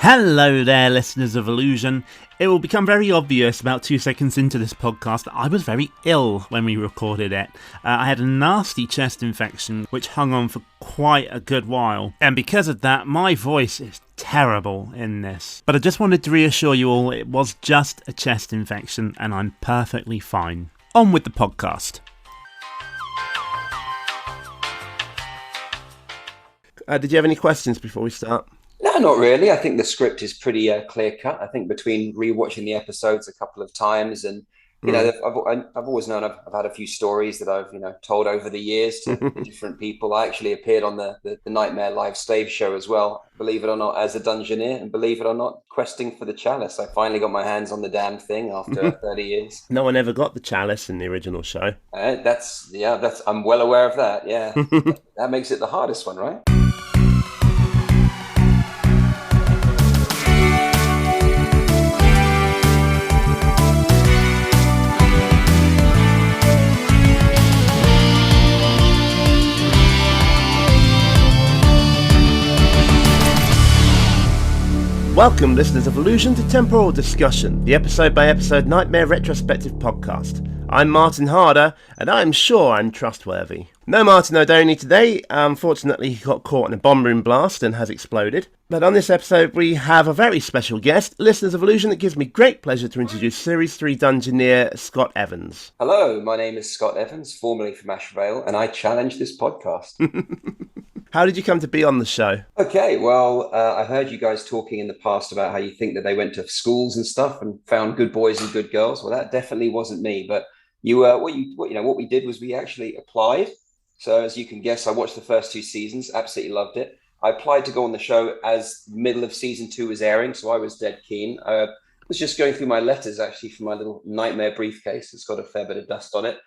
Hello there, listeners of Illusion. It will become very obvious about 2 seconds into this podcast that I was very ill when we recorded it. I had a nasty chest infection which hung on for quite a good while, and because of that, my voice is terrible in this. But I just wanted to reassure you all it was just a chest infection and I'm perfectly fine. On with the podcast. Did you have any questions before we start? No, not really. I think the script is pretty clear-cut. I think between rewatching the episodes a couple of times and, I've always known I've had a few stories that I've, told over the years to different people. I actually appeared on the Nightmare live stage show as well, believe it or not, as a Dungeoneer, and believe it or not, questing for the chalice. I finally got my hands on the damn thing after 30 years. No one ever got the chalice in the original show. I'm well aware of that, yeah. That makes it the hardest one, right? Welcome, listeners of Illusion, to Temporal Discussion, the episode-by-episode Nightmare retrospective podcast. I'm Martin Harder, and I'm sure I'm trustworthy. No Martin O'Doney today. Unfortunately, he got caught in a bomb room blast and has exploded. But on this episode, we have a very special guest, listeners of Illusion. It gives me great pleasure to introduce Series 3 Dungeoneer Scott Evans. Hello, my name is Scott Evans, formerly from Vale, and I challenge this podcast. How did you come to be on the show? Okay, well, I heard you guys talking in the past about how you think that they went to schools and stuff and found good boys and good girls. Well, that definitely wasn't me. But what we did was we actually applied. So as you can guess, I watched the first 2 seasons, absolutely loved it. I applied to go on the show as middle of season 2 was airing, so I was dead keen. I was just going through my letters actually for my little Nightmare briefcase. It's got a fair bit of dust on it,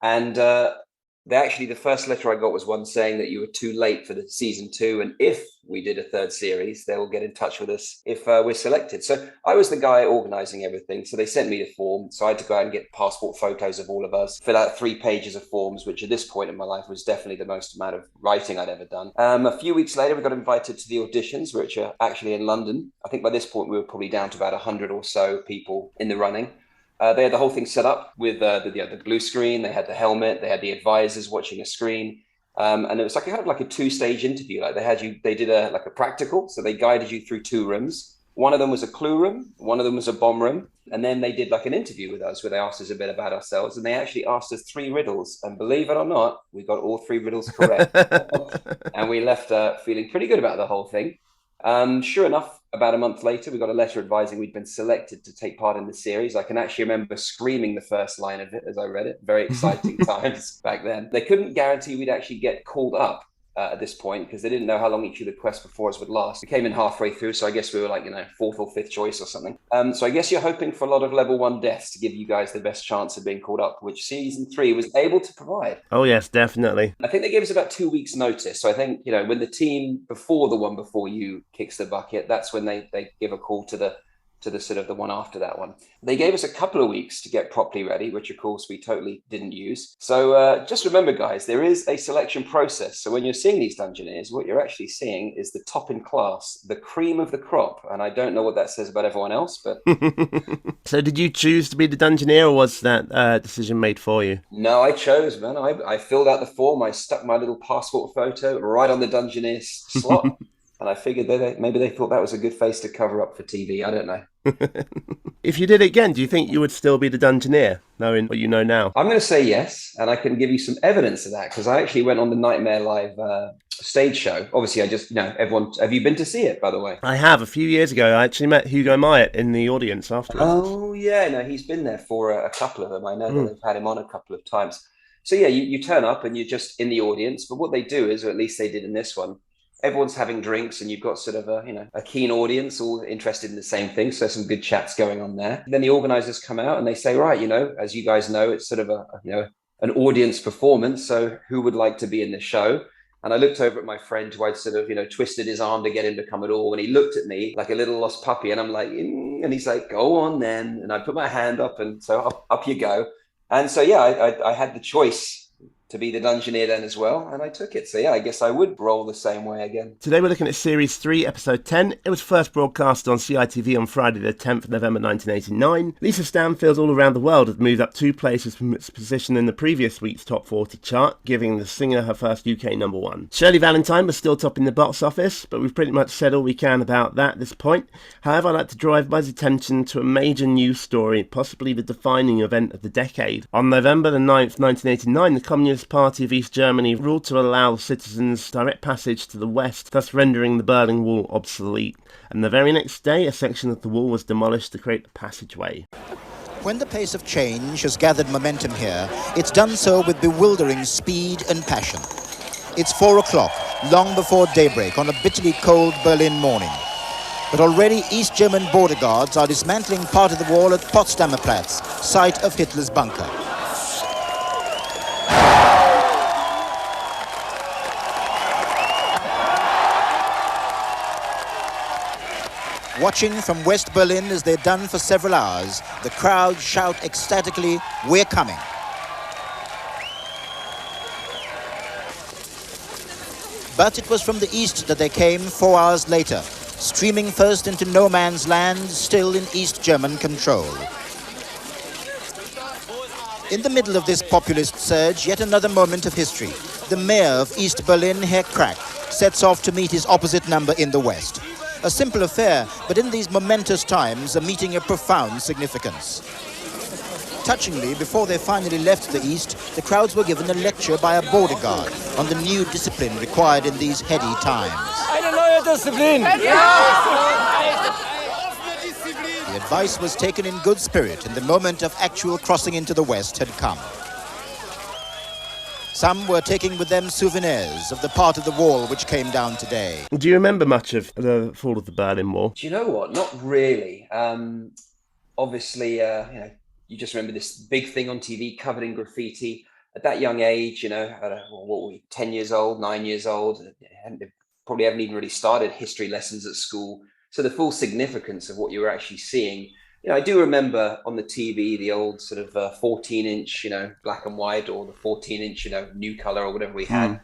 and the first letter I got was one saying that you were too late for the season 2, and if we did a third series, they will get in touch with us if we're selected. So I was the guy organizing everything. So they sent me the form. So I had to go out and get passport photos of all of us, fill out 3 pages of forms, which at this point in my life was definitely the most amount of writing I'd ever done. A few weeks later, we got invited to the auditions, which are actually in London. I think by this point, we were probably down to about 100 or so people in the running. They had the whole thing set up with the blue screen. They had the helmet. They had the advisors watching a screen. And it was like a 2-stage interview. Like they did a practical. So they guided you through 2 rooms. One of them was a clue room. One of them was a bomb room. And then they did like an interview with us where they asked us a bit about ourselves. And they actually asked us 3 riddles. And believe it or not, we got all 3 riddles correct. And we left feeling pretty good about the whole thing. Sure enough, about a month later, we got a letter advising we'd been selected to take part in the series. I can actually remember screaming the first line of it as I read it. Very exciting times back then. They couldn't guarantee we'd actually get called up at this point because they didn't know how long each of the quests before us would last. We came in halfway through, so I guess we were 4th or 5th choice or something. So I guess you're hoping for a lot of level 1 deaths to give you guys the best chance of being called up, which season 3 was able to provide. Oh yes, definitely. I think they gave us about 2 weeks notice. So I think, when the team before the one before you kicks the bucket, that's when they give a call to the sort of the one after that one. They gave us a couple of weeks to get properly ready, which of course we totally didn't use. So just remember, guys, there is a selection process. So when you're seeing these Dungeoneers, what you're actually seeing is the top in class, the cream of the crop. And I don't know what that says about everyone else, but... So did you choose to be the Dungeoneer, or was that decision made for you? No, I chose, man. I filled out the form. I stuck my little passport photo right on the Dungeoneer slot. And I figured maybe they thought that was a good face to cover up for TV. I don't know. If you did it again, do you think you would still be the Dungeoneer, knowing what you know now? I'm going to say yes, and I can give you some evidence of that, because I actually went on the Nightmare Live stage show. Obviously, I just, everyone... Have you been to see it, by the way? I have. A few years ago, I actually met Hugo Myatt in the audience afterwards. Oh, yeah. No, he's been there for a couple of them. I know that they've had him on a couple of times. So, yeah, you turn up and you're just in the audience. But what they do is, or at least they did in this one, everyone's having drinks and you've got sort of a keen audience all interested in the same thing. So some good chats going on there. Then the organizers come out and they say, right, as you guys know, it's sort of an audience performance. So who would like to be in the show? And I looked over at my friend who I'd sort of, twisted his arm to get him to come at all. And he looked at me like a little lost puppy. And I'm like, and he's like, go on then. And I put my hand up and so up you go. And so, yeah, I had the choice to be the Dungeoneer then as well, and I took it. So yeah, I guess I would roll the same way again. Today we're looking at Series 3, Episode 10. It was first broadcast on CITV on Friday the 10th of November 1989. Lisa Stanfield's All Around the World had moved up 2 places from its position in the previous week's Top 40 chart, giving the singer her first UK number 1. Shirley Valentine was still topping the box office, but we've pretty much said all we can about that at this point. However, I'd like to draw everybody's attention to a major news story, possibly the defining event of the decade. On November the 9th, 1989, the Communist Party of East Germany ruled to allow citizens direct passage to the west, thus rendering the Berlin Wall obsolete. And the very next day, a section of the wall was demolished to create a passageway. When the pace of change has gathered momentum here, it's done so with bewildering speed and passion. It's 4 o'clock, long before daybreak, on a bitterly cold Berlin morning. But already East German border guards are dismantling part of the wall at Potsdamer Platz, site of Hitler's bunker. Watching from West Berlin as they've done for several hours, the crowd shout ecstatically, "We're coming." But it was from the east that they came 4 hours later, streaming first into no man's land, still in East German control. In the middle of this populist surge, yet another moment of history. The mayor of East Berlin, Herr Krack, sets off to meet his opposite number in the west. A simple affair, but in these momentous times, a meeting of profound significance. Touchingly, before they finally left the east, the crowds were given a lecture by a border guard on the new discipline required in these heady times. Eine neue Disziplin! The advice was taken in good spirit, and the moment of actual crossing into the west had come. Some were taking with them souvenirs of the part of the wall which came down today. Do you remember much of the fall of the Berlin Wall? Do you know what? Not really. Obviously, you just remember this big thing on TV covered in graffiti. At that young age, I don't know, what were we, 10 years old, 9 years old? Probably haven't even really started history lessons at school. So the full significance of what you were actually seeing. I do remember on the TV, the old sort of 14-inch, black and white, or the 14-inch, new color or whatever we had.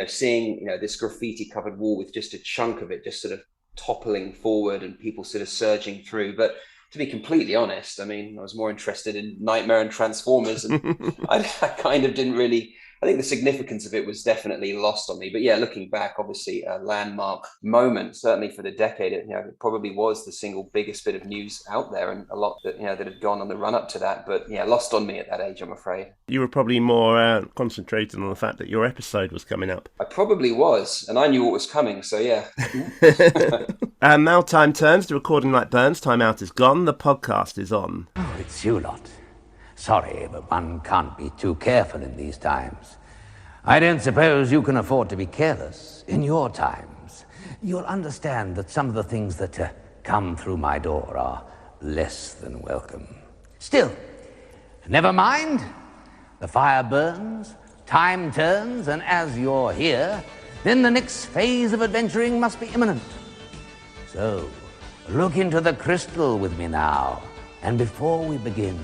Seeing, this graffiti-covered wall with just a chunk of it just sort of toppling forward and people sort of surging through. But to be completely honest, I was more interested in Nightmare and Transformers, and I kind of didn't really. I think the significance of it was definitely lost on me. But yeah, looking back, obviously a landmark moment, certainly for the decade. It probably was the single biggest bit of news out there, and a lot that that had gone on the run up to that. But yeah, lost on me at that age, I'm afraid. You were probably more concentrated on the fact that your episode was coming up. I probably was, and I knew what was coming. So yeah. And now time turns to Recording Like Burns. Time out is gone. The podcast is on. Oh, it's you lot. Sorry, but one can't be too careful in these times. I don't suppose you can afford to be careless in your times. You'll understand that some of the things that come through my door are less than welcome. Still, never mind. The fire burns, time turns, and as you're here, then the next phase of adventuring must be imminent. So, look into the crystal with me now, and before we begin,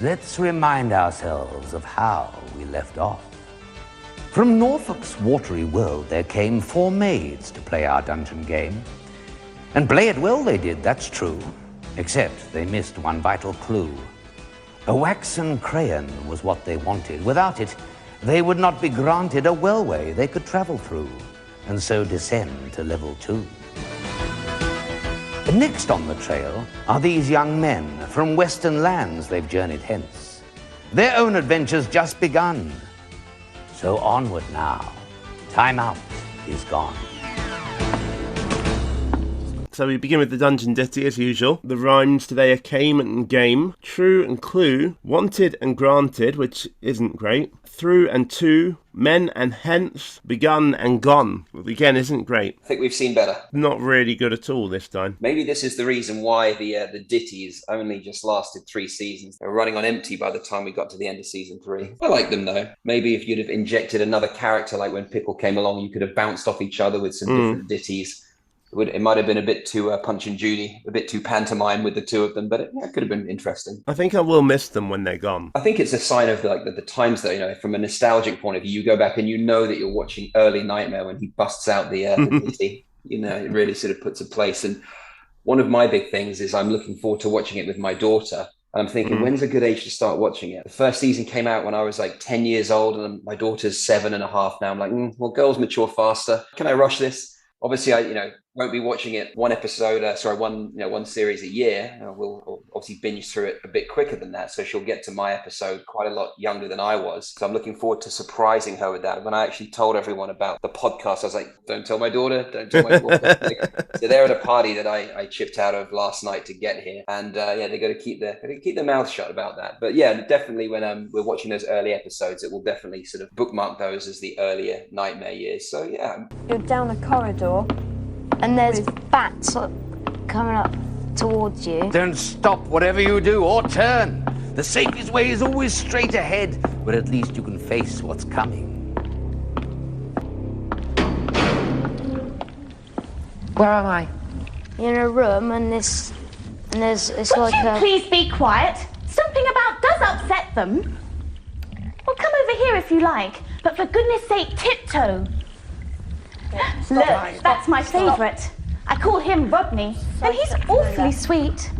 let's remind ourselves of how we left off. From Norfolk's watery world there came 4 maids to play our dungeon game. And play it well they did, that's true, except they missed one vital clue. A waxen crayon was what they wanted. Without it, they would not be granted a wellway they could travel through, and so descend to level 2. Next on the trail are these young men. From western lands they've journeyed hence. Their own adventures just begun. So onward now. Time out is gone. So we begin with the dungeon ditty as usual. The rhymes today are came and game, true and clue, wanted and granted, which isn't great, through and to, men and hence, begun and gone. Again, isn't great. I think we've seen better. Not really good at all this time. Maybe this is the reason why the ditties only just lasted 3 seasons. They were running on empty by the time we got to the end of season 3. I like them though. Maybe if you'd have injected another character, like when Pickle came along, you could have bounced off each other with some different ditties. It might have been a bit too Punch and Judy, a bit too pantomime with the two of them, but it could have been interesting. I think I will miss them when they're gone. I think it's a sign of the times that, you know, from a nostalgic point of view, you go back and you know that you're watching early Nightmare when he busts out the Disney. You know, it really sort of puts a place. And one of my big things is I'm looking forward to watching it with my daughter. And I'm thinking, when's a good age to start watching it? The first season came out when I was like 10 years old, and my daughter's 7.5 now. I'm like, well, girls mature faster. Can I rush this? Obviously, I won't be watching it one series a year. We'll obviously binge through it a bit quicker than that. So she'll get to my episode quite a lot younger than I was. So I'm looking forward to surprising her with that. When I actually told everyone about the podcast, I was like, don't tell my daughter, don't tell my daughter. So they're at a party that I chipped out of last night to get here. And they got to keep their mouth shut about that. But yeah, definitely when we're watching those early episodes, it will definitely sort of bookmark those as the earlier Nightmare years. So yeah. You're down a corridor and there's bats coming up towards you. Don't stop whatever you do or turn. The safest way is always straight ahead, but at least you can face what's coming. Where am I? You're in a room and it's like Would you please be quiet? Something about does upset them. Well, come over here if you like, but for goodness sake, tiptoe. Look, that's my favourite. I call him Rodney, and he's awfully sweet.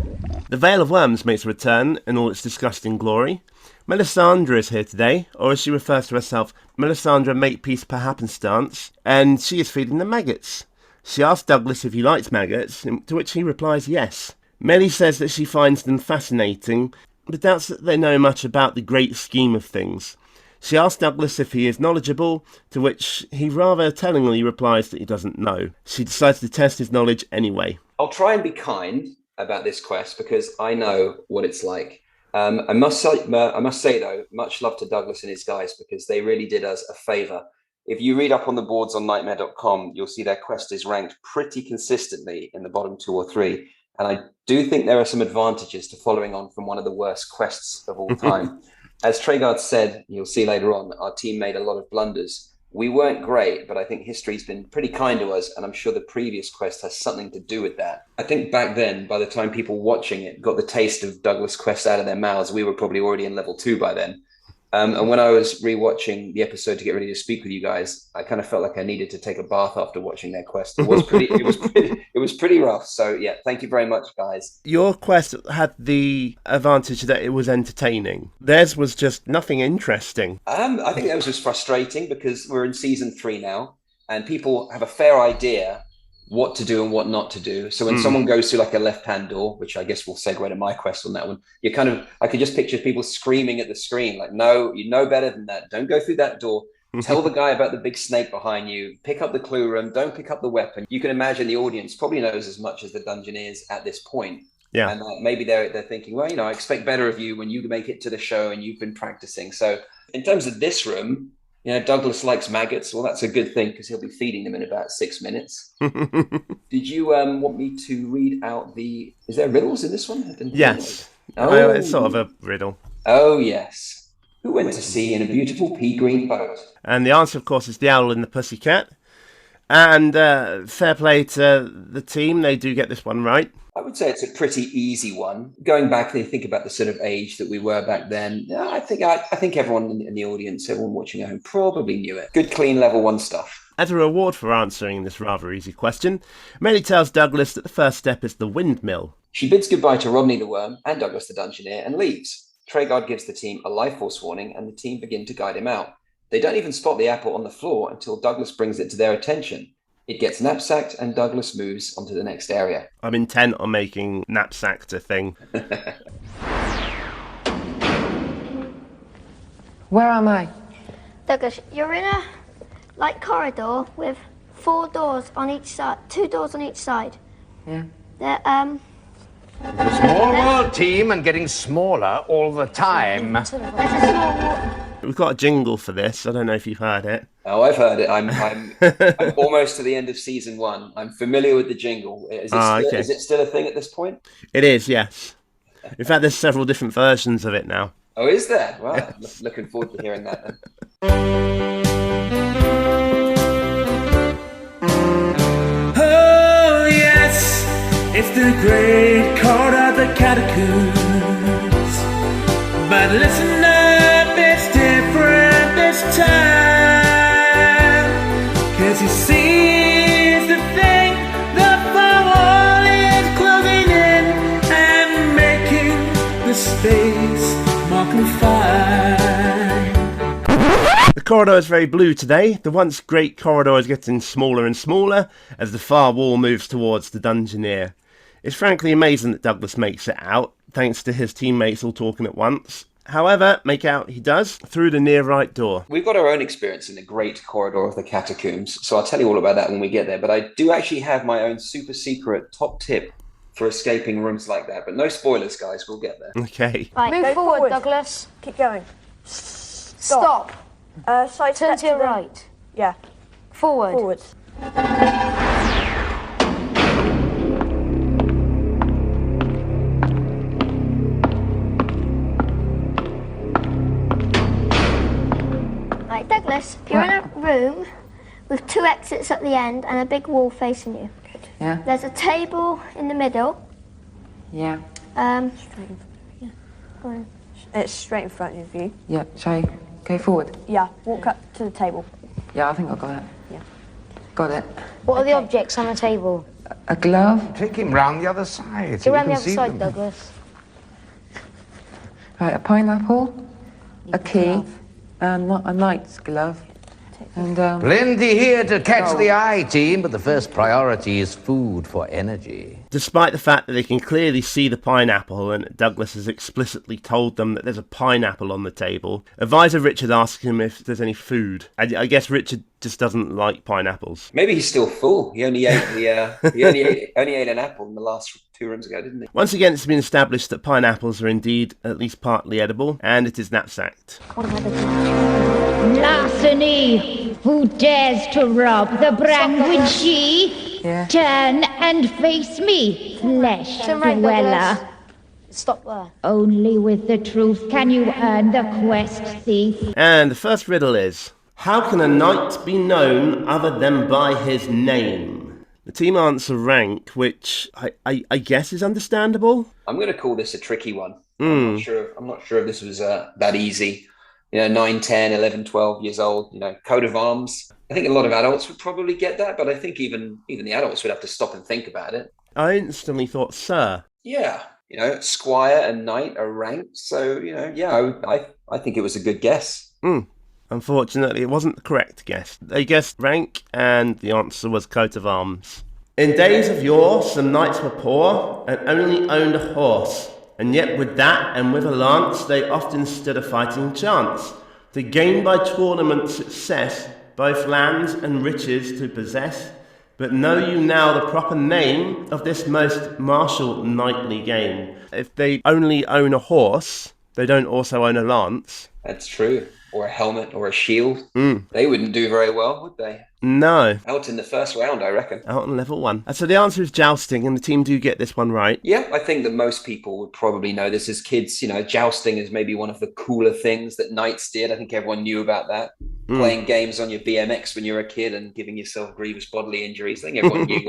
The Vale of Worms makes a return in all its disgusting glory. Melisandre is here today, or as she refers to herself, Melisandre Makepeace per happenstance, and she is feeding the maggots. She asks Douglas if he likes maggots, to which he replies yes. Melly says that she finds them fascinating, but doubts that they know much about the great scheme of things. She asks Douglas if he is knowledgeable, to which he rather tellingly replies that he doesn't know. She decides to test his knowledge anyway. I'll try and be kind about this quest because I know what it's like. I must say though, much love to Douglas and his guys because they really did us a favour. If you read up on the boards on nightmare.com, you'll see their quest is ranked pretty consistently in the bottom 2 or 3. And I do think there are some advantages to following on from one of the worst quests of all time. As Tregard said, you'll see later on, our team made a lot of blunders. We weren't great, but I think history's been pretty kind to us, and I'm sure the previous quest has something to do with that. I think back then, by the time people watching it got the taste of Douglas' quest out of their mouths, we were probably already in level 2 by then. And when I was rewatching the episode to get ready to speak with you guys, I kind of felt like I needed to take a bath after watching their quest. It was pretty rough. So yeah, thank you very much, guys. Your quest had the advantage that it was entertaining. Theirs was just nothing interesting. I think that was just frustrating because we're in season 3 now, and people have a fair idea what to do and what not to do. So when someone goes through like a left-hand door, which I guess will segue to my quest on that one, I could just picture people screaming at the screen, like, no, you know better than that. Don't go through that door. Tell the guy about the big snake behind you. Pick up the clue room. Don't pick up the weapon. You can imagine the audience probably knows as much as the Dungeoneers at this point. Yeah. And maybe they're thinking, well, I expect better of you when you make it to the show and you've been practicing. So in terms of this room, Douglas likes maggots. Well, that's a good thing because he'll be feeding them in about 6 minutes. Did you want me to read out is there riddles in this one? Yes. Oh, it's sort of a riddle. Oh, yes. Who went to sea in a beautiful pea green boat? And the answer, of course, is the owl and the pussycat. And fair play to the team. They do get this one right. I would say it's a pretty easy one. Going back and think about the sort of age that we were back then, I think everyone in the audience, everyone watching at home probably knew it. Good, clean, level 1 stuff. As a reward for answering this rather easy question, Melly tells Douglas that the first step is the windmill. She bids goodbye to Rodney the Worm and Douglas the Dungeoneer and leaves. Tregard gives the team a life force warning and the team begin to guide him out. They don't even spot the apple on the floor until Douglas brings it to their attention. It gets knapsacked and Douglas moves onto the next area. I'm intent on making knapsacked a thing. Where am I? Douglas, you're in a corridor with 4 doors on each side, 2 doors on each side. Yeah. They're Small world, team, and getting smaller all the time. there's a small wall. We've got a jingle for this. I don't know if you've heard it. Oh, I've heard it. I'm almost to the end of season 1. I'm familiar with the jingle. Is it still a thing at this point? It is, yes. In fact, there's several different versions of it now. Oh, is there? Wow. Looking forward to hearing that then. Oh, It's the great court of the catacombs. But listen up, it's different this time. 'Cause he sees the thing, the far wall is closing in and making the space more confined. The corridor is very blue today. The once great corridor is getting smaller and smaller as the far wall moves towards the Dungeoneer. It's frankly amazing that Douglas makes it out, thanks to his teammates all talking at once. However, make out he does through the near right door. We've got our own experience in the great corridor of the catacombs, so I'll tell you all about that when we get there. But I do actually have my own super secret top tip for escaping rooms like that. But no spoilers, guys. We'll get there. Okay. Right, move forward, Douglas. Keep going. Stop. Side Turn step to your the- right. Yeah. Forward. Forwards. Right, Douglas, you're in a room with 2 exits at the end and a big wall facing you. Yeah. There's a table in the middle. Yeah. Go on. It's straight in front of you. Yeah. Shall I go forward? Yeah. Walk up to the table. Yeah, I think I got it. Yeah. Got it. What are the objects on the table? A glove. Take him round the other side. so Go we around can the other see side, them. Douglas. Right, a pineapple. A key. And a knight's glove. And Plenty here to catch Oh. the eye, team, but the first priority is food for energy. Despite the fact that they can clearly see the pineapple and Douglas has explicitly told them that there's a pineapple on the table, Advisor Richard asks him if there's any food. I guess Richard just doesn't like pineapples. Maybe he's still full. He only ate he only ate an apple in the last 2 rooms ago, didn't he? Once again, it's been established that pineapples are indeed at least partly edible, and it is knapsacked. Larceny! Who dares to rob the Brangwynshi? Yeah. Turn and face me, flesh Turn right, dweller. Douglas. Stop there. Only with the truth can you earn the quest, thief. And the first riddle is, how can a knight be known other than by his name? The team answer rank, which I guess is understandable. I'm going to call this a tricky one. I'm not sure if this was that easy. 9, 10, 11, 12 years old, coat of arms. I think a lot of adults would probably get that, but I think even the adults would have to stop and think about it. I instantly thought, sir. Yeah, squire and knight are ranked, so, I think it was a good guess. Unfortunately, it wasn't the correct guess. They guessed rank, and the answer was coat of arms. In days of yore, some knights were poor and only owned a horse. And yet with that and with a lance they often stood a fighting chance to gain by tournament success both lands and riches to possess. But know you now the proper name of this most martial knightly game. If they only own a horse, they don't also own a lance. That's true. Or a helmet or a shield. They wouldn't do very well, would they? No. Out in the first round, I reckon. Out on level 1. So the answer is jousting, and the team do get this one right. Yeah, I think that most people would probably know this as kids. Jousting is maybe one of the cooler things that knights did. I think everyone knew about that. Playing games on your BMX when you were a kid and giving yourself grievous bodily injuries. I think everyone knew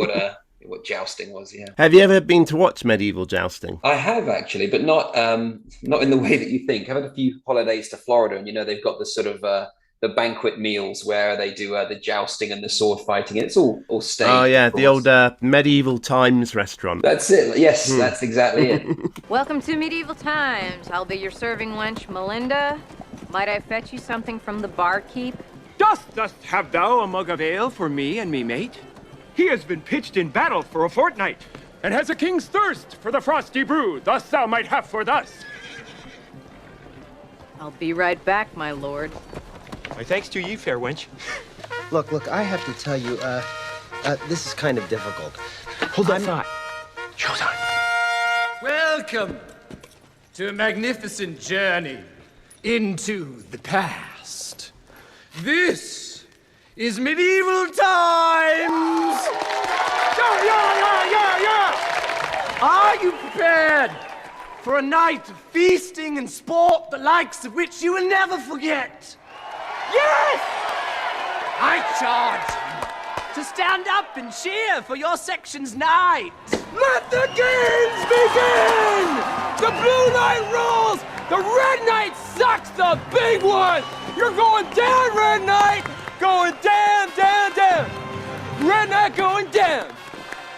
what jousting was, yeah. Have you ever been to watch medieval jousting? I have actually, but not in the way that you think. I've had a few holidays to Florida, and they've got the sort of the banquet meals where they do the jousting and the sword fighting. It's all staged. Oh yeah, the old medieval times restaurant. That's it. Yes, that's exactly it. Welcome to Medieval Times. I'll be your serving wench, Melinda. Might I fetch you something from the barkeep? Dost have thou a mug of ale for me and me mate? He has been pitched in battle for a fortnight, and has a king's thirst for the frosty brew, thus thou might have for thus. I'll be right back, my lord. My thanks to ye, fair wench. Look, I have to tell you, this is kind of difficult. Hold that thought. Showtime. Welcome to a magnificent journey into the past. This is Medieval Times! Yeah! Are you prepared for a night of feasting and sport, the likes of which you will never forget? Yes! I charge you to stand up and cheer for your section's knight. Let the games begin! The blue knight rules! The red knight sucks the big one! You're going down, red knight! Going down, down, down! Red knight going down!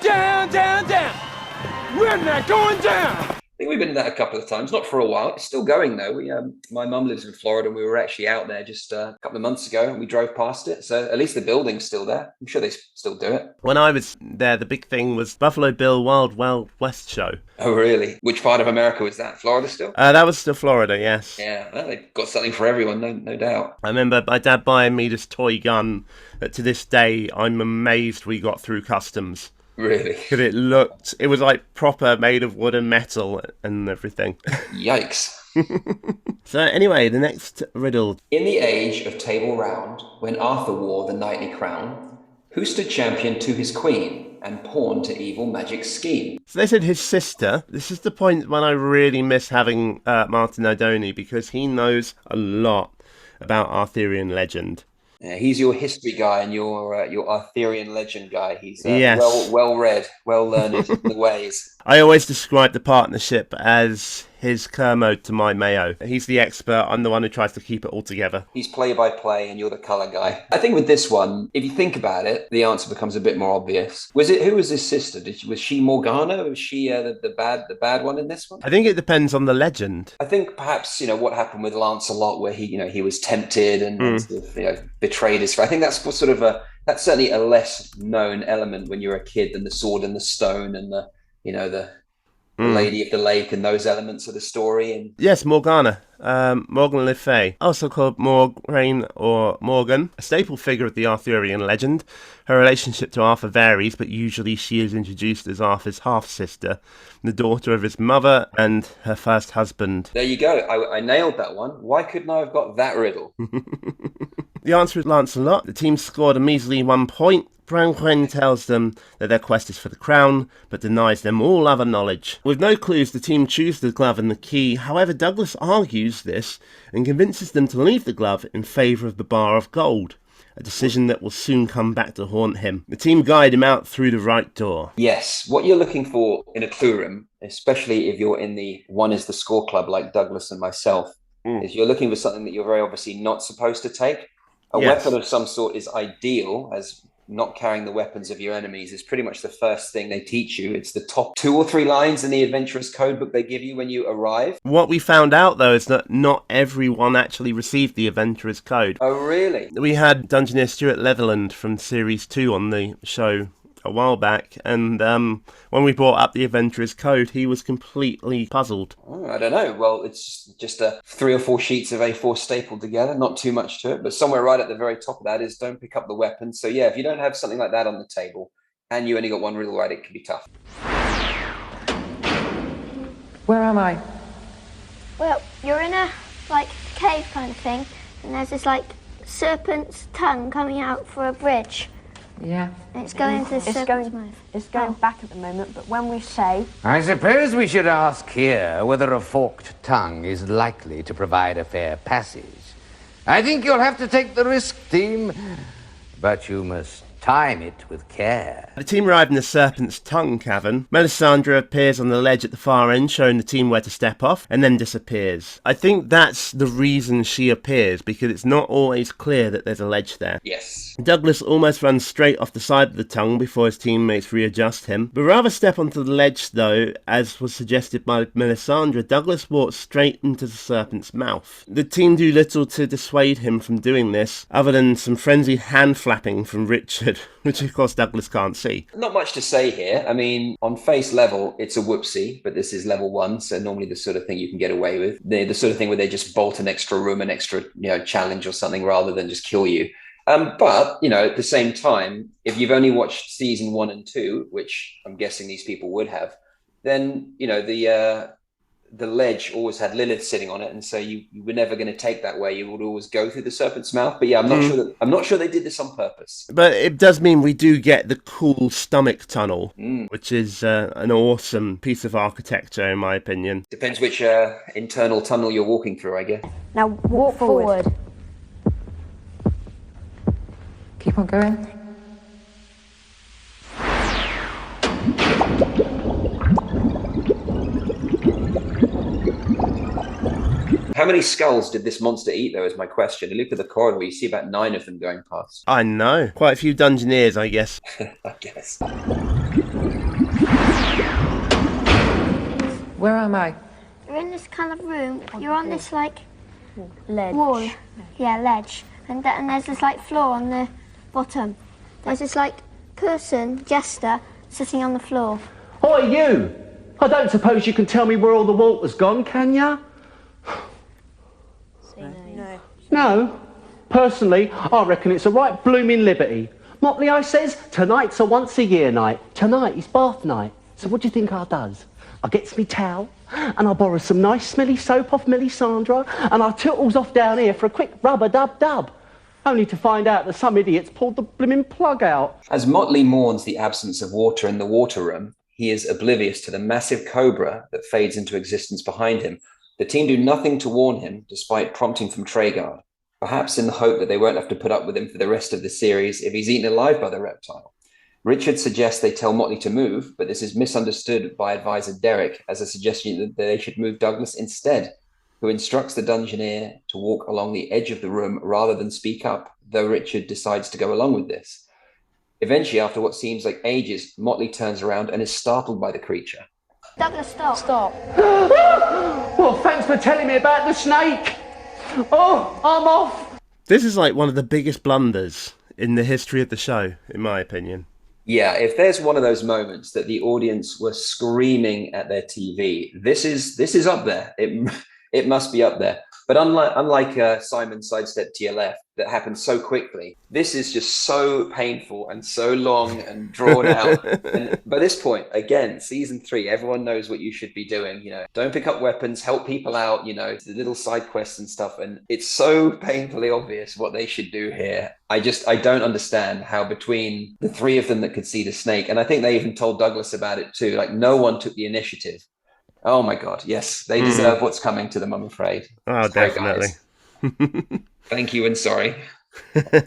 Down, down, down! Red knight going down! I think we've been there a couple of times, not for a while. It's still going though. My mum lives in Florida, and we were actually out there just a couple of months ago, and we drove past it. So at least the building's still there. I'm sure they still do it. When I was there, the big thing was Buffalo Bill Wild West show. Oh, really? Which part of America was that? Florida still? That was still Florida, yes. Yeah, well, they've got something for everyone, no doubt. I remember my dad buying me this toy gun that to this day I'm amazed we got through customs. Really? Because it was like proper made of wood and metal and everything. Yikes. So anyway, the next riddle. In the age of Table Round, when Arthur wore the knightly crown, who stood champion to his queen and pawn to evil magic's scheme? So they said his sister. This is the point when I really miss having Martin O'Doney, because he knows a lot about Arthurian legend. Yeah, he's your history guy and your Arthurian legend guy. He's yes. well read, well learned in the ways. I always describe the partnership as his Kermode to my Mayo. He's the expert. I'm the one who tries to keep it all together. He's play-by-play and you're the colour guy. I think with this one, if you think about it, the answer becomes a bit more obvious. Who was his sister? Was she Morgana? Was she the bad one in this one? I think it depends on the legend. I think perhaps, what happened with Lancelot, where he was tempted and sort of, betrayed his friend. I think that's that's certainly a less known element when you're a kid than the sword and the stone and the Lady of the Lake and those elements of the story. And yes, Morgana. Morgan Le Fay, also called Morgaine or Morgan, a staple figure of the Arthurian legend. Her relationship to Arthur varies, but usually she is introduced as Arthur's half-sister, the daughter of his mother and her first husband. There you go. I nailed that one. Why couldn't I have got that riddle? The answer is Lancelot. The team scored a measly 1 point. Branwen tells them that their quest is for the crown, but denies them all other knowledge. With no clues, the team choose the glove and the key. However, Douglas argues this and convinces them to leave the glove in favour of the bar of gold, a decision that will soon come back to haunt him. The team guide him out through the right door. Yes, what you're looking for in a clue room, especially if you're in the one is the score club like Douglas and myself, is you're looking for something that you're very obviously not supposed to take. A weapon of some sort is ideal, as not carrying the weapons of your enemies is pretty much the first thing they teach you. It's the top 2 or 3 lines in the Adventurer's Codebook they give you when you arrive. What we found out, though, is that not everyone actually received the Adventurer's Code. Oh, really? We had Dungeoneer Stuart Leatherland from Series 2 on the show a while back, and when we brought up the Adventurer's Code, he was completely puzzled. Oh, I don't know. Well, it's just 3 or 4 sheets of A4 stapled together, not too much to it, but somewhere right at the very top of that is don't pick up the weapons. So yeah, if you don't have something like that on the table, and you only got one riddle right, it can be tough. Where am I? Well, you're in a, cave kind of thing, and there's this, serpent's tongue coming out for a bridge. Yeah. And it's going into the serpent's mouth. It's going back at the moment, but when we say... I suppose we should ask here whether a forked tongue is likely to provide a fair passage. I think you'll have to take the risk, team, but you must time it with care. The team arrive in the Serpent's Tongue cavern. Melisandre appears on the ledge at the far end, showing the team where to step off, and then disappears. I think that's the reason she appears, because it's not always clear that there's a ledge there. Yes. Douglas almost runs straight off the side of the tongue before his teammates readjust him. But rather step onto the ledge, though, as was suggested by Melisandre, Douglas walks straight into the serpent's mouth. The team do little to dissuade him from doing this, other than some frenzied hand flapping from Richard, which of course Douglas can't see. Not much to say here. I mean, on face level, it's a whoopsie, but this is level 1, so normally the sort of thing you can get away with. The sort of thing where they just bolt an extra room, an extra challenge or something, rather than just kill you. But, at the same time, if you've only watched season 1 and 2, which I'm guessing these people would have, then, the ledge always had Lilith sitting on it, and so you were never going to take that way. You would always go through the serpent's mouth. But yeah, I'm not sure they did this on purpose. But it does mean we do get the cool stomach tunnel, which is an awesome piece of architecture, in my opinion. Depends which internal tunnel you're walking through, I guess. Now walk forward. Keep on going. How many skulls did this monster eat, though, is my question. You look at the corridor, you see about 9 of them going past. I know. Quite a few Dungeoneers, I guess. I guess. Where am I? You're in this kind of room. You're on this, like, ledge. Wall. Yeah, ledge. And there's this, like, floor on the bottom. There's this, like, person, jester, sitting on the floor. Oi, you! I don't suppose you can tell me where all the water's gone, can ya? No. Personally, I reckon it's a right blooming liberty. Motley, I says, tonight's a once-a-year night. Tonight is bath night. So what do you think I does? I gets me towel, and I borrows some nice smelly soap off Melisandre, and I tootles off down here for a quick rub-a-dub-dub. Only to find out that some idiots pulled the blimmin' plug out. As Motley mourns the absence of water in the water room, he is oblivious to the massive cobra that fades into existence behind him. The team do nothing to warn him, despite prompting from Treguard, perhaps in the hope that they won't have to put up with him for the rest of the series if he's eaten alive by the reptile. Richard suggests they tell Motley to move, but this is misunderstood by advisor Derek as a suggestion that they should move Douglas instead, who instructs the Dungeoneer to walk along the edge of the room rather than speak up, though Richard decides to go along with this. Eventually, after what seems like ages, Motley turns around and is startled by the creature. Douglas, stop. Stop. Well, thanks for telling me about the snake. Oh, I'm off. This is like one of the biggest blunders in the history of the show, in my opinion. Yeah, if there's one of those moments that the audience were screaming at their TV, this is up there. It must be up there. But unlike Simon sidestep to your left, that happened so quickly, this is just so painful and so long and drawn out. And by this point, again, season 3, everyone knows what you should be doing. You know, don't pick up weapons, help people out. You know, the little side quests and stuff. And it's so painfully obvious what they should do here. I don't understand how between the 3 of them that could see the snake, and I think they even told Douglas about it too. Like, no one took the initiative. Oh my God, yes, they deserve what's coming to them, I'm afraid. Oh, definitely. Thank you and sorry. I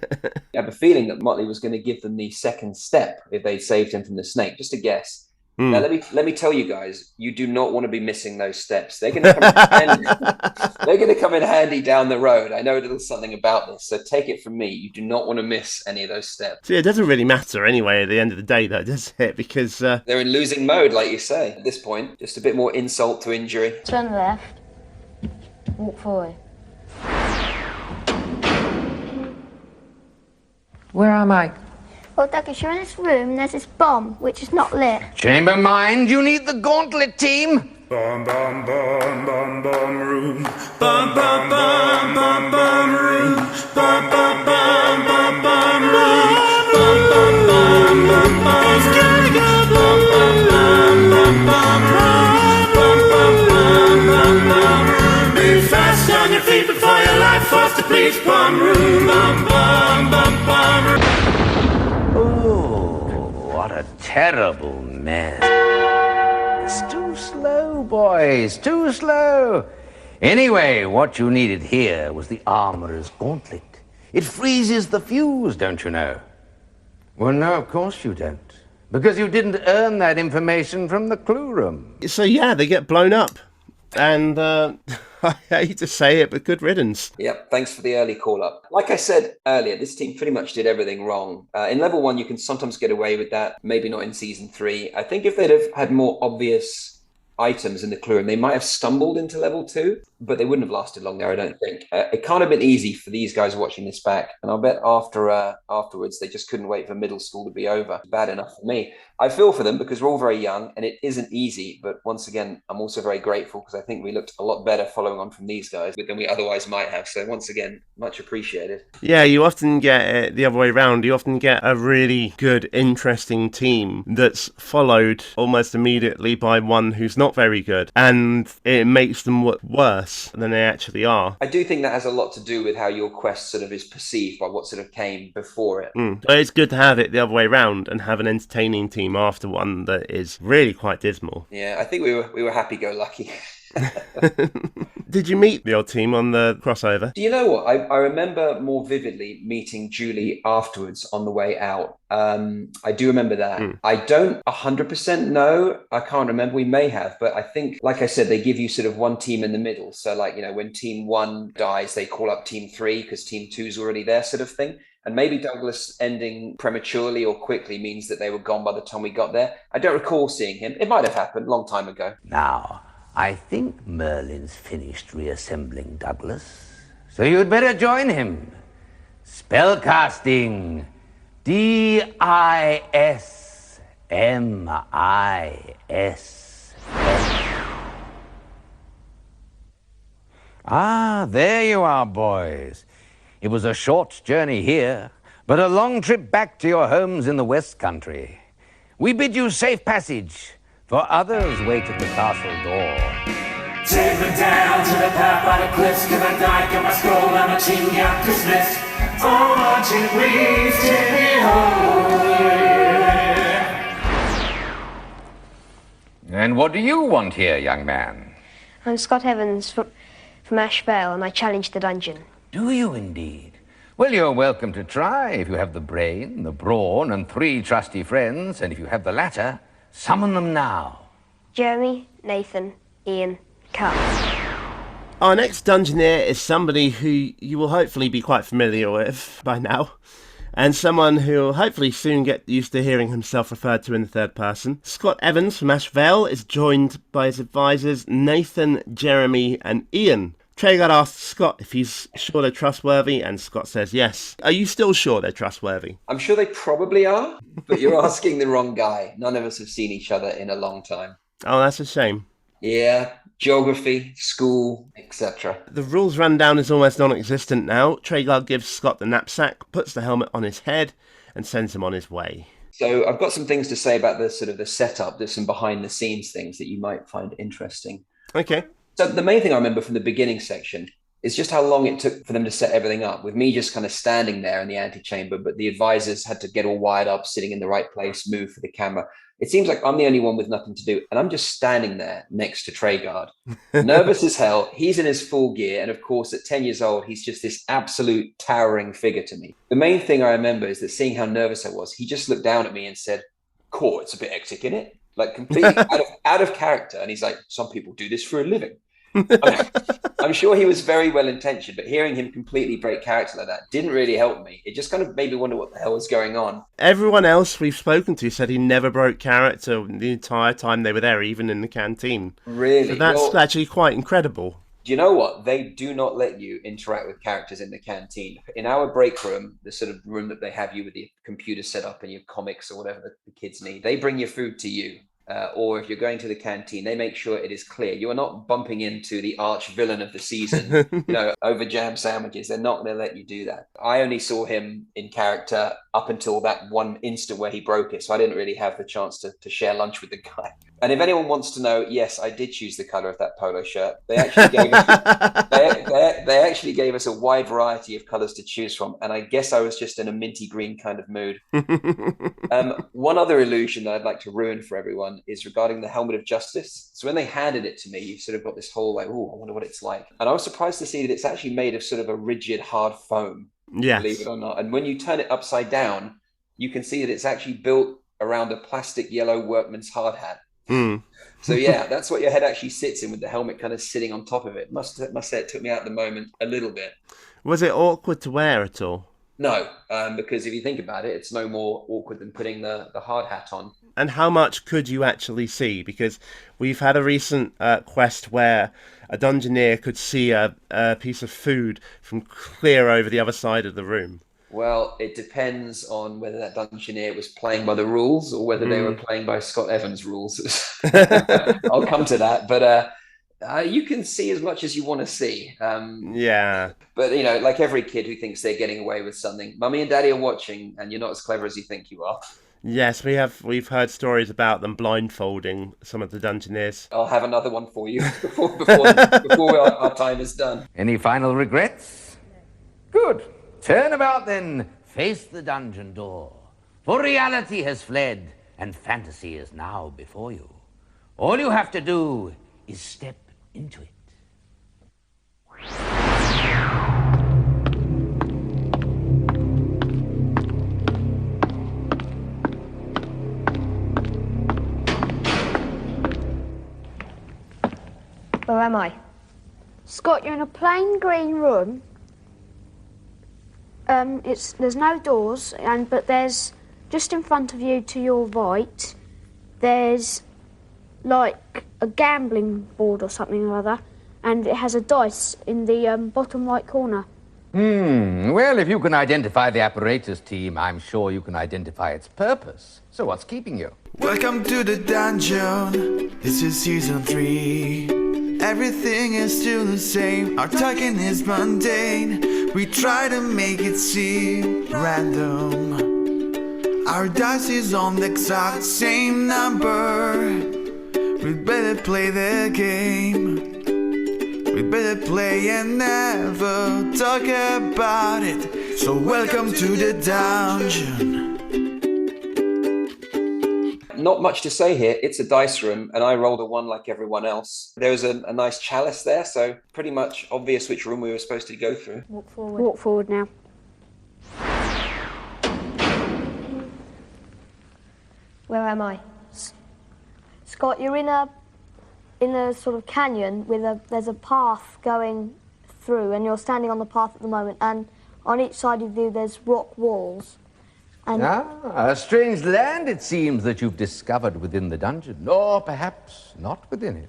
have a feeling that Motley was going to give them the second step if they saved him from the snake, just a guess. Now, let me tell you guys, you do not want to be missing those steps. They're going to come in handy down the road. I know a little something about this, so take it from me. You do not want to miss any of those steps. See, it doesn't really matter anyway at the end of the day, though, does it? Because they're in losing mode, like you say. At this point, just a bit more insult to injury. Turn left. Walk forward. Where am I? Well, Douglas, you're in this room and there's this bomb which is not lit. Chamber mind, you need the gauntlet team. Bum bum bum bum bum room. Bum bum bum bum bum room. Bum bum bum bum bum room. Bum bum bum bum bum room. Bum bum bum bum bum room. Bum bum bum bum bum room. Be fast on your feet before your life falls to please. Bum room. Bum bum bum bum room. What a terrible mess. It's too slow, boys, too slow. Anyway, what you needed here was the armorer's gauntlet. It freezes the fuse, don't you know? Well, no, of course you don't. Because you didn't earn that information from the clue room. So yeah, they get blown up. And I hate to say it, but good riddance. Yep, thanks for the early call-up. Like I said earlier, this team pretty much did everything wrong. In level 1, you can sometimes get away with that. Maybe not in season 3. I think if they'd have had more obvious items in the clue room, they might have stumbled into level 2, but they wouldn't have lasted long there, I don't think. It can't have been easy for these guys watching this back. And I'll bet afterwards, they just couldn't wait for middle school to be over. Bad enough for me. I feel for them because we're all very young and it isn't easy. But once again, I'm also very grateful because I think we looked a lot better following on from these guys than we otherwise might have. So once again, much appreciated. Yeah, you often get it the other way around. You often get a really good, interesting team that's followed almost immediately by one who's not very good. And it makes them look worse than they actually are. I do think that has a lot to do with how your quest sort of is perceived by what sort of came before it. But it's good to have it the other way around and have an entertaining team after one that is really quite dismal. Yeah, I think we were happy-go-lucky. Did you meet your team on the crossover? Do you know what? I remember more vividly meeting Julie afterwards on the way out. I do remember that. I don't 100% know. I can't remember. We may have, but I think, like I said, they give you sort of one team in the middle. So like, you know, when team 1 dies, they call up team 3 because team 2's already there, sort of thing. And maybe Douglas ending prematurely or quickly means that they were gone by the time we got there. I don't recall seeing him. It might have happened a long time ago. Now, I think Merlin's finished reassembling Douglas, so you'd better join him. Spellcasting. D-I-S-M-I-S. Ah, there you are, boys. It was a short journey here, but a long trip back to your homes in the West Country. We bid you safe passage, for others wait at the castle door. Take me down to the path by the cliffs, give a dike and my scroll and my chin gap dismissed. Oh, marching please, take me home. And what do you want here, young man? I'm Scott Evans from Vale, and I challenged the dungeon. Do you indeed? Well, you're welcome to try if you have the brain, the brawn, and 3 trusty friends, and if you have the latter, summon them now. Jeremy, Nathan, Ian, Carl. Our next Dungeoneer is somebody who you will hopefully be quite familiar with by now, and someone who will hopefully soon get used to hearing himself referred to in the third person. Scott Evans from Vale is joined by his advisors Nathan, Jeremy, and Ian. Treguard asks Scott if he's sure they're trustworthy, and Scott says yes. Are you still sure they're trustworthy? I'm sure they probably are, but you're asking the wrong guy. None of us have seen each other in a long time. Oh, that's a shame. Yeah, geography, school, etc. The rules rundown is almost non-existent now. Treguard gives Scott the knapsack, puts the helmet on his head, and sends him on his way. So I've got some things to say about the sort of the setup. There's some behind-the-scenes things that you might find interesting. Okay. So the main thing I remember from the beginning section is just how long it took for them to set everything up, with me just kind of standing there in the antechamber, but the advisors had to get all wired up, sitting in the right place, move for the camera. It seems like I'm the only one with nothing to do, and I'm just standing there next to Treguard. Nervous as hell. He's in his full gear, and of course, at 10 years old, he's just this absolute towering figure to me. The main thing I remember is that seeing how nervous I was, he just looked down at me and said, "Cool, it's a bit hectic, isn't it?" Like completely out of character. And he's like, "Some people do this for a living." I'm sure he was very well intentioned, but hearing him completely break character like that didn't really help me. It just kind of made me wonder what the hell was going on. Everyone else we've spoken to said he never broke character the entire time they were there, even in the canteen. Really? So that's actually quite incredible. Do you know what? They do not let you interact with characters in the canteen. In our break room, the sort of room that they have you with the computer set up and your comics or whatever the kids need, they bring your food to you. Or if you're going to the canteen, they make sure it is clear. You are not bumping into the arch villain of the season, over jam sandwiches. They're not going to let you do that. I only saw him in character up until that one instant where he broke it. So I didn't really have the chance to share lunch with the guy. And if anyone wants to know, yes, I did choose the color of that polo shirt. They actually gave us, they actually gave us a wide variety of colors to choose from. And I guess I was just in a minty green kind of mood. One other illusion that I'd like to ruin for everyone is regarding the Helmet of Justice. So when they handed it to me, you sort of got this whole like, oh, I wonder what it's like. And I was surprised to see that it's actually made of sort of a rigid, hard foam, believe it or not. And when you turn it upside down, you can see that it's actually built around a plastic yellow workman's hard hat. So yeah, that's what your head actually sits in, with the helmet kind of sitting on top of it. Must say it took me out at the moment a little bit. Was it awkward to wear at all? No, because if you think about it, it's no more awkward than putting the hard hat on. And how much could you actually see? Because we've had a recent quest where a Dungeoneer could see a piece of food from clear over the other side of the room. Well, it depends on whether that Dungeoneer was playing by the rules or whether they were playing by Scott Evans' rules. I'll come to that, but you can see as much as you want to see. Yeah. But, like every kid who thinks they're getting away with something, Mummy and Daddy are watching, and you're not as clever as you think you are. Yes, we've heard stories about them blindfolding some of the Dungeoneers. I'll have another one for you before our time is done. Any final regrets? Good. Turn about then, face the dungeon door, for reality has fled and fantasy is now before you. All you have to do is step into it. Where am I? Scott, you're in a plain green room. There's no doors, but there's just in front of you to your right. There's like a gambling board or something or other, and it has a dice in the bottom right corner. Well, if you can identify the apparatus team, I'm sure you can identify its purpose. So what's keeping you? Welcome to the dungeon. This is season 3. Everything is still the same. Our talking is mundane. We try to make it seem random. Our dice is on the exact same number. We better play the game. We better play and never talk about it. So welcome to the dungeon. Not much to say here. It's a dice room, and I rolled a 1 like everyone else. There was a nice chalice there, so pretty much obvious which room we were supposed to go through. Walk forward. Walk forward now. Where am I? Scott, you're in a sort of canyon with there's a path going through, and you're standing on the path at the moment, and on each side of you there's rock walls. And a strange land it seems that you've discovered within the dungeon, or perhaps not within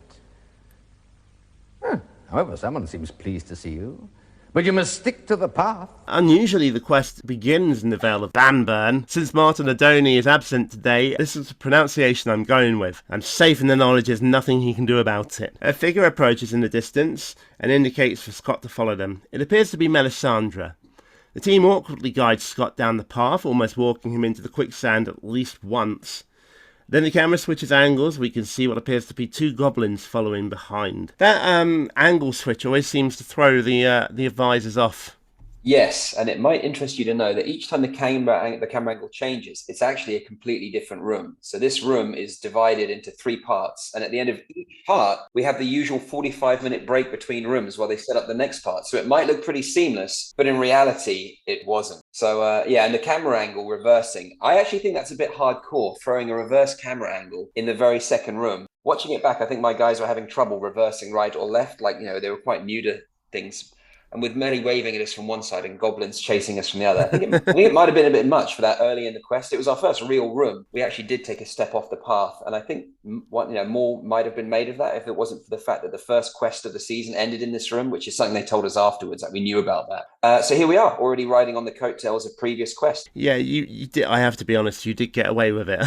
it. However, someone seems pleased to see you. But you must stick to the path. Unusually, the quest begins in the Vale of Banburn. Since Martin O'Doney is absent today, this is the pronunciation I'm going with. I'm safe in the knowledge there's nothing he can do about it. A figure approaches in the distance and indicates for Scott to follow them. It appears to be Melisandre. The team awkwardly guides Scott down the path, almost walking him into the quicksand at least once. Then the camera switches angles. We can see what appears to be 2 goblins following behind. That angle switch always seems to throw the advisors off. Yes, and it might interest you to know that each time the camera angle changes, it's actually a completely different room. So this room is divided into 3 parts, and at the end of each part, we have the usual 45-minute break between rooms while they set up the next part. So it might look pretty seamless, but in reality, it wasn't. So and the camera angle reversing, I actually think that's a bit hardcore, throwing a reverse camera angle in the very second room. Watching it back, I think my guys were having trouble reversing right or left, like, they were quite new to things. And with Melly waving at us from one side and goblins chasing us from the other, I think it might have been a bit much for that early in the quest. It was our first real room. We actually did take a step off the path, and I think more might have been made of that if it wasn't for the fact that the first quest of the season ended in this room, which is something they told us afterwards, that we knew about that. So here we are, already riding on the coattails of previous quests. Yeah, you did. I have to be honest, you did get away with it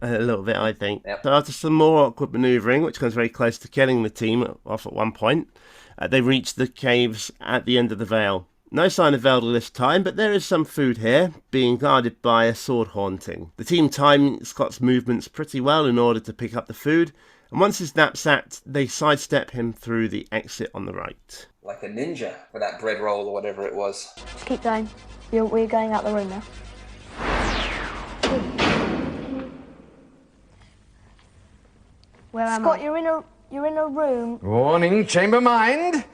a little bit, I think. Yep. So after some more awkward manoeuvring, which comes very close to killing the team off at one point, they reach the caves at the end of the Vale. No sign of Vale this time, but there is some food here, being guarded by a sword haunting. The team time Scott's movements pretty well in order to pick up the food, and once his nap's sacked, they sidestep him through the exit on the right. Like a ninja with that bread roll or whatever it was. Just keep going. We're going out the room now. Where am Scott, I? you're in a room. Warning, chamber mind.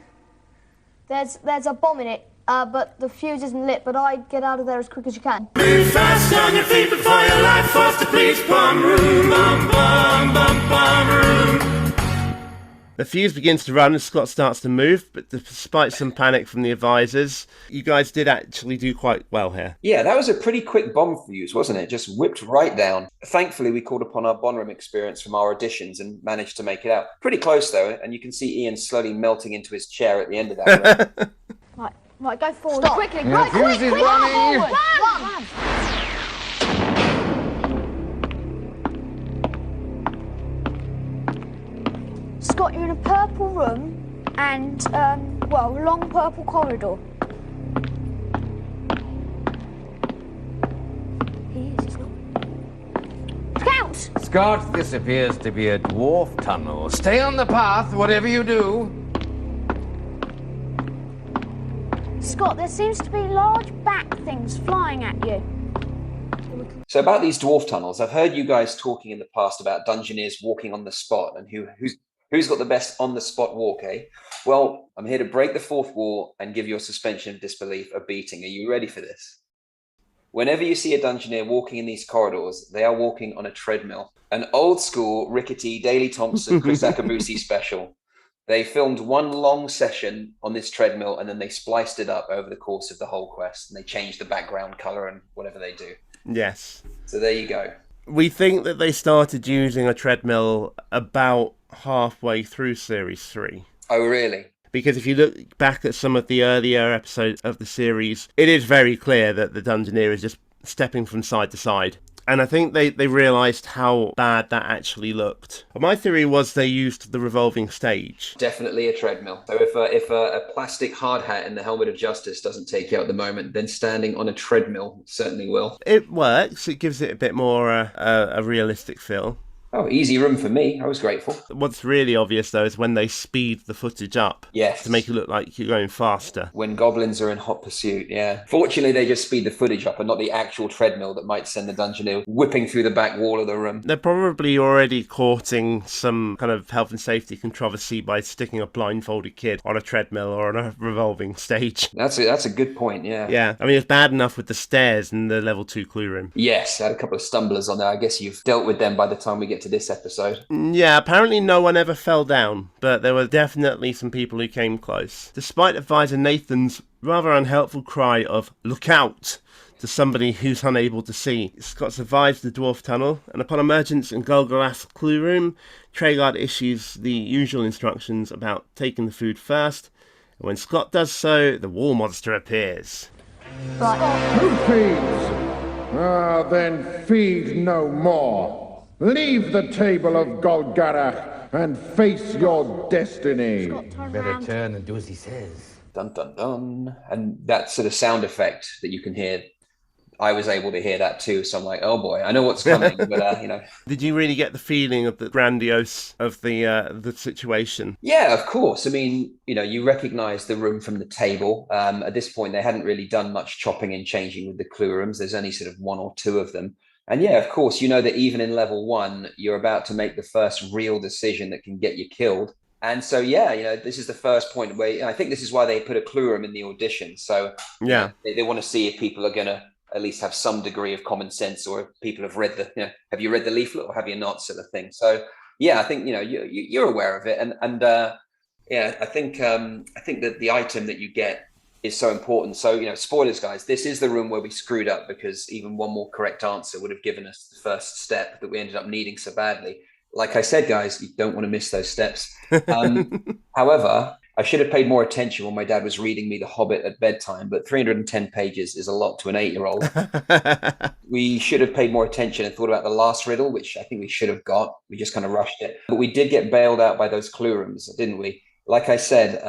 There's a bomb in it, but the fuse isn't lit, but I'd get out of there as quick as you can. Move fast on your feet before your life falls to please. Bomb room, bomb, bomb, bomb, bomb room. The fuse begins to run as Scott starts to move, but despite some panic from the advisors, you guys did actually do quite well here. Yeah, that was a pretty quick bomb fuse, wasn't it? Just whipped right down. Thankfully, we called upon our Bonroom experience from our auditions and managed to make it out. Pretty close, though, and you can see Ian slowly melting into his chair at the end of that. Right, go forward. Stop. Quickly, Yeah, right, quick, fuse is quick, running. forward. Run. Scott, you're in a purple room and, long purple corridor. He's not. Scout! Scott, this appears to be a dwarf tunnel. Stay on the path, whatever you do. Scott, there seems to be large bat things flying at you. So about these dwarf tunnels, I've heard you guys talking in the past about Dungeoneers walking on the spot and who's got the best on-the-spot walk, eh? Well, I'm here to break the fourth wall and give your suspension of disbelief a beating. Are you ready for this? Whenever you see a Dungeoneer walking in these corridors, they are walking on a treadmill. An old-school, rickety, Daley Thompson, Chris Akabusi special. They filmed one long session on this treadmill, and then they spliced it up over the course of the whole quest, and they changed the background color and whatever they do. Yes. So there you go. We think that they started using a treadmill about halfway through Series 3. Oh, really? Because if you look back at some of the earlier episodes of the series, it is very clear that the Dungeoneer is just stepping from side to side. And I think they realised how bad that actually looked. But my theory was they used the revolving stage. Definitely a treadmill. So if a plastic hard hat and the helmet of justice doesn't take you out at the moment, then standing on a treadmill certainly will. It works. It gives it a bit more a realistic feel. Oh, easy room for me. I was grateful. What's really obvious, though, is when they speed the footage up. Yes. To make it look like you're going faster. When goblins are in hot pursuit, yeah. Fortunately, they just speed the footage up and not the actual treadmill that might send the Dungeoneer whipping through the back wall of the room. They're probably already courting some kind of health and safety controversy by sticking a blindfolded kid on a treadmill or on a revolving stage. That's a good point, yeah. Yeah, I mean, it's bad enough with the stairs in the level 2 clue room. Yes, I had a couple of stumblers on there. I guess you've dealt with them by the time we get to this episode. Yeah, apparently no one ever fell down, but there were definitely some people who came close. Despite Advisor Nathan's rather unhelpful cry of "look out" to somebody who's unable to see, Scott survives the dwarf tunnel, and upon emergence in Golgarath's clue room, Treguard issues the usual instructions about taking the food first, and when Scott does so, the wall monster appears. Who feeds? Then feed no more. Leave the table of Golgarath and face your destiny. Better turn and do as he says. Dun, dun, dun. And that sort of sound effect that you can hear, I was able to hear that too. So I'm like, oh boy, I know what's coming. But, you know. Did you really get the feeling of the grandiose of the situation? Yeah, of course. I mean, you know, you recognize the room from the table. At this point, they hadn't really done much chopping and changing with the clue rooms. There's only sort of one or two of them. And yeah, of course, you know that even in level 1, you're about to make the first real decision that can get you killed. And so, yeah, you know, this is the first point where I think this is why they put a clue room in the audition. So yeah, they want to see if people are going to at least have some degree of common sense, or if people have read have you read the leaflet or have you not, sort of thing. So yeah, I think, you know, you're aware of it. And yeah, I think that the item that you get is so important. So, you know, spoilers, guys, this is the room where we screwed up, because even one more correct answer would have given us the first step that we ended up needing so badly. Like I said, guys, you don't want to miss those steps. However, I should have paid more attention when my dad was reading me The Hobbit at bedtime, but 310 pages is a lot to an 8-year-old. We should have paid more attention and thought about the last riddle, which I think we should have got. We just kind of rushed it. But we did get bailed out by those clue rooms, didn't we? Like I said,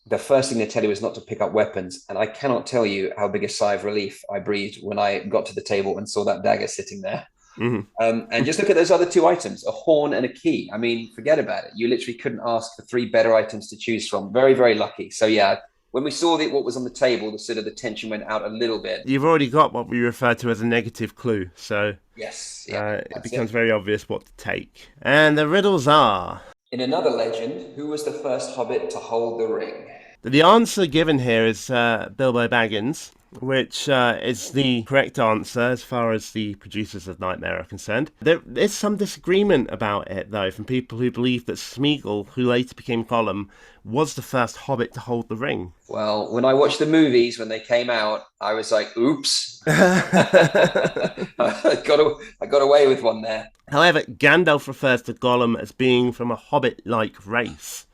the first thing they tell you is not to pick up weapons. And I cannot tell you how big a sigh of relief I breathed when I got to the table and saw that dagger sitting there. Mm-hmm. And just look at those other 2 items, a horn and a key. I mean, forget about it. You literally couldn't ask for 3 better items to choose from. Very, very lucky. So yeah, when we saw what was on the table, the sort of the tension went out a little bit. You've already got what we refer to as a negative clue. So yes, it becomes very obvious what to take. And the riddles are... In another legend, who was the first hobbit to hold the ring? The answer given here is Bilbo Baggins, which is the correct answer as far as the producers of Nightmare are concerned. There is some disagreement about it, though, from people who believe that Smeagol, who later became Gollum, was the first hobbit to hold the ring. Well, when I watched the movies when they came out, I was like, oops. I got away with one there. However, Gandalf refers to Gollum as being from a hobbit-like race,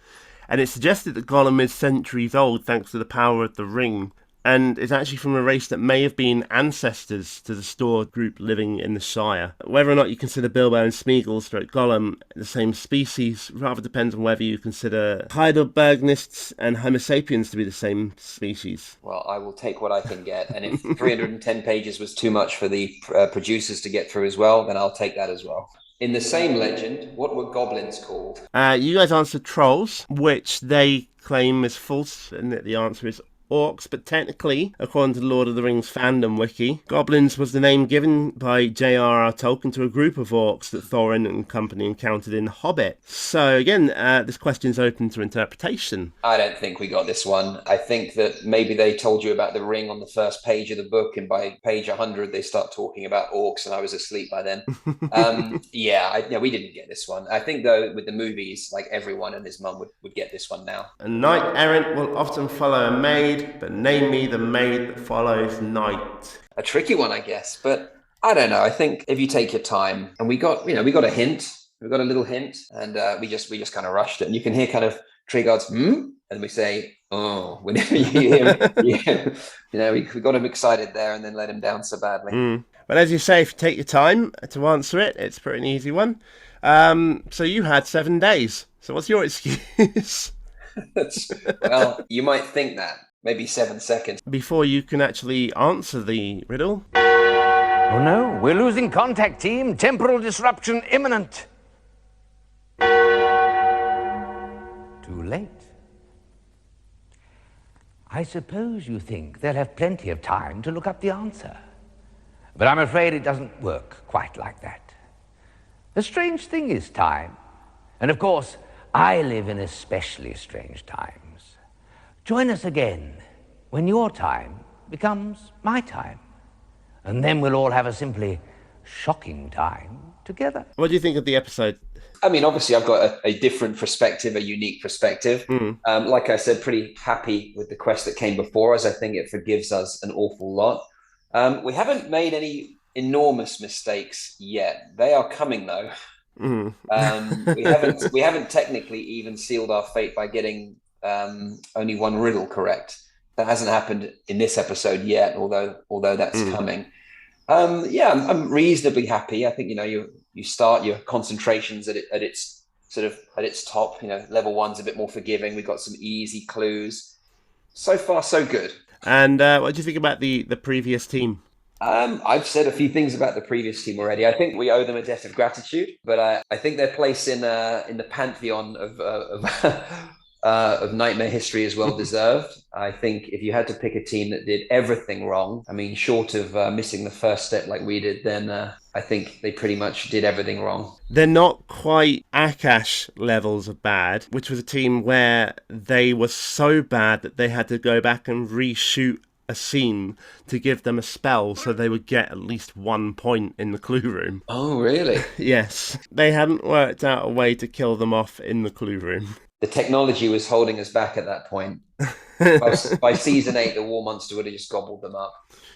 and it's suggested that Gollum is centuries old thanks to the power of the ring, and is actually from a race that may have been ancestors to the Storr group living in the Shire. Whether or not you consider Bilbo and Smeagol stroke Gollum the same species rather depends on whether you consider Heidelbergnists and Homo sapiens to be the same species. Well, I will take what I can get, and if 310 pages was too much for the producers to get through as well, then I'll take that as well. In the same legend, what were goblins called? You guys answered trolls, which they claim is false, and that the answer is orcs, but technically, according to the Lord of the Rings fandom wiki, goblins was the name given by J.R.R. Tolkien to a group of orcs that Thorin and company encountered in The Hobbit. So again, this question's open to interpretation. I don't think we got this one. I think that maybe they told you about the ring on the first page of the book, and by page 100 they start talking about orcs, and I was asleep by then. We didn't get this one. I think though with the movies, like everyone and his mum would get this one now. A knight errant will often follow a maid, but name me the maid that follows knight. A tricky one, I guess, but I don't know. I think if you take your time, and we got a hint. We got a little hint, and we just kind of rushed it. And you can hear kind of Treeguard's and we say, oh, whenever you hear him, we got him excited there and then let him down so badly. But as you say, if you take your time to answer it, it's pretty an easy one. So you had 7 days. So what's your excuse? Well, you might think that. Maybe 7 seconds. Before you can actually answer the riddle. Oh no, we're losing contact, team. Temporal disruption imminent. Too late. I suppose you think they'll have plenty of time to look up the answer. But I'm afraid it doesn't work quite like that. The strange thing is time. And of course, I live in especially strange times. Join us again when your time becomes my time. And then we'll all have a simply shocking time together. What do you think of the episode? I mean, obviously, I've got a different perspective, a unique perspective. Like I said, pretty happy with the quest that came before us. I think it forgives us an awful lot. We haven't made any enormous mistakes yet. They are coming, though. We haven't technically even sealed our fate by getting only one riddle correct. That hasn't happened in this episode yet, although that's coming. I'm reasonably happy. I think you start your concentrations at its top. Level 1's a bit more forgiving. We've got some easy clues. So far, so good. And what do you think about the previous team? I've said a few things about the previous team already. I think we owe them a debt of gratitude, but I think their place in the pantheon of Nightmare history is well deserved. I think if you had to pick a team that did everything wrong, I mean, short of missing the first step like we did, then I think they pretty much did everything wrong. They're not quite Akash levels of bad, which was a team where they were so bad that they had to go back and reshoot a scene to give them a spell so they would get at least 1 point in the clue room. Oh, really? Yes. They hadn't worked out a way to kill them off in the clue room. The technology was holding us back at that point. By season 8, the War Monster would have just gobbled them up.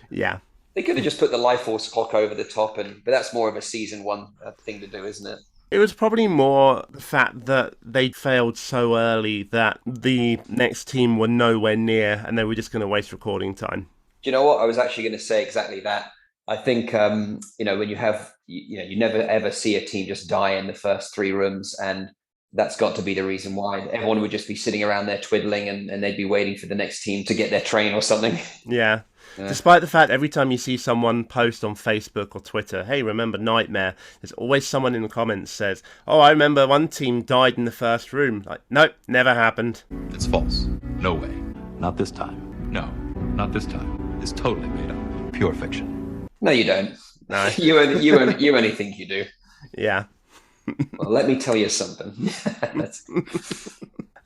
Yeah. They could have just put the Life Force clock over the top, but that's more of a season 1 thing to do, isn't it? It was probably more the fact that they failed so early that the next team were nowhere near and they were just going to waste recording time. Do you know what? I was actually going to say exactly that. I think, when you have, you never ever see a team just die in the first 3 rooms, and that's got to be the reason why. Everyone would just be sitting around there twiddling and they'd be waiting for the next team to get their train or something. Yeah. Despite the fact every time you see someone post on Facebook or Twitter, hey, remember Nightmare, there's always someone in the comments says, oh, I remember one team died in the first room. Like, nope, never happened. It's false. No way. Not this time. No, not this time. It's totally made up. Pure fiction. No, you don't. No. You only think you do. Yeah. Well, let me tell you something.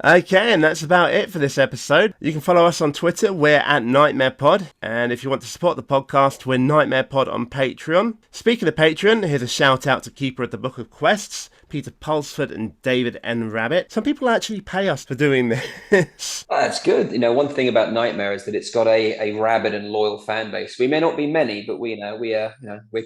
Okay, and that's about it for this episode. You can follow us on Twitter, we're at NightmarePod, and if you want to support the podcast, we're NightmarePod on Patreon. Speaking of Patreon, here's a shout out to Keeper of the Book of Quests, Peter Pulsford and David N. Rabbit. Some people actually pay us for doing this. That's good. One thing about Nightmare is that it's got a rabid and loyal fan base. We may not be many, but we're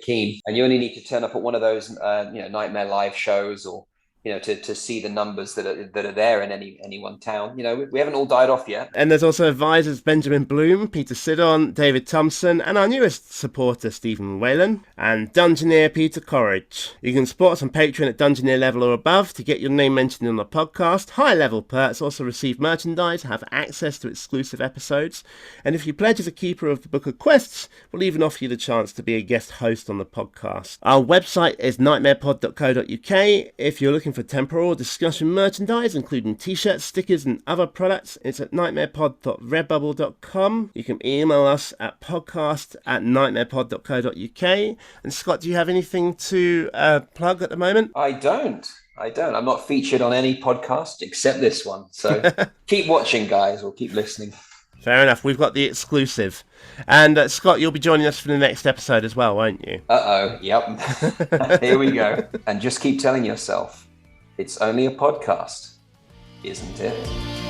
keen. And you only need to turn up at one of those Nightmare live shows or to see the numbers that are there in any one town. We haven't all died off yet. And there's also advisors Benjamin Bloom, Peter Sidon, David Thompson, and our newest supporter Stephen Whalen, and Dungeoneer Peter Corridge. You can support us on Patreon at Dungeoneer level or above to get your name mentioned on the podcast. High level perks also receive merchandise, have access to exclusive episodes, and if you pledge as a Keeper of the Book of Quests, we'll even offer you the chance to be a guest host on the podcast. Our website is nightmarepod.co.uk. If you're looking looking for Temporal Discussion merchandise, including t-shirts, stickers and other products, it's at nightmarepod.redbubble.com. You can email us at podcast@nightmarepod.co.uk. And Scott, do you have anything to plug at the moment? I don't. I'm not featured on any podcast except this one. So keep watching, guys, or keep listening. Fair enough. We've got the exclusive. And Scott, you'll be joining us for the next episode as well, won't you? Uh-oh. Yep. Here we go. And just keep telling yourself, it's only a podcast, isn't it?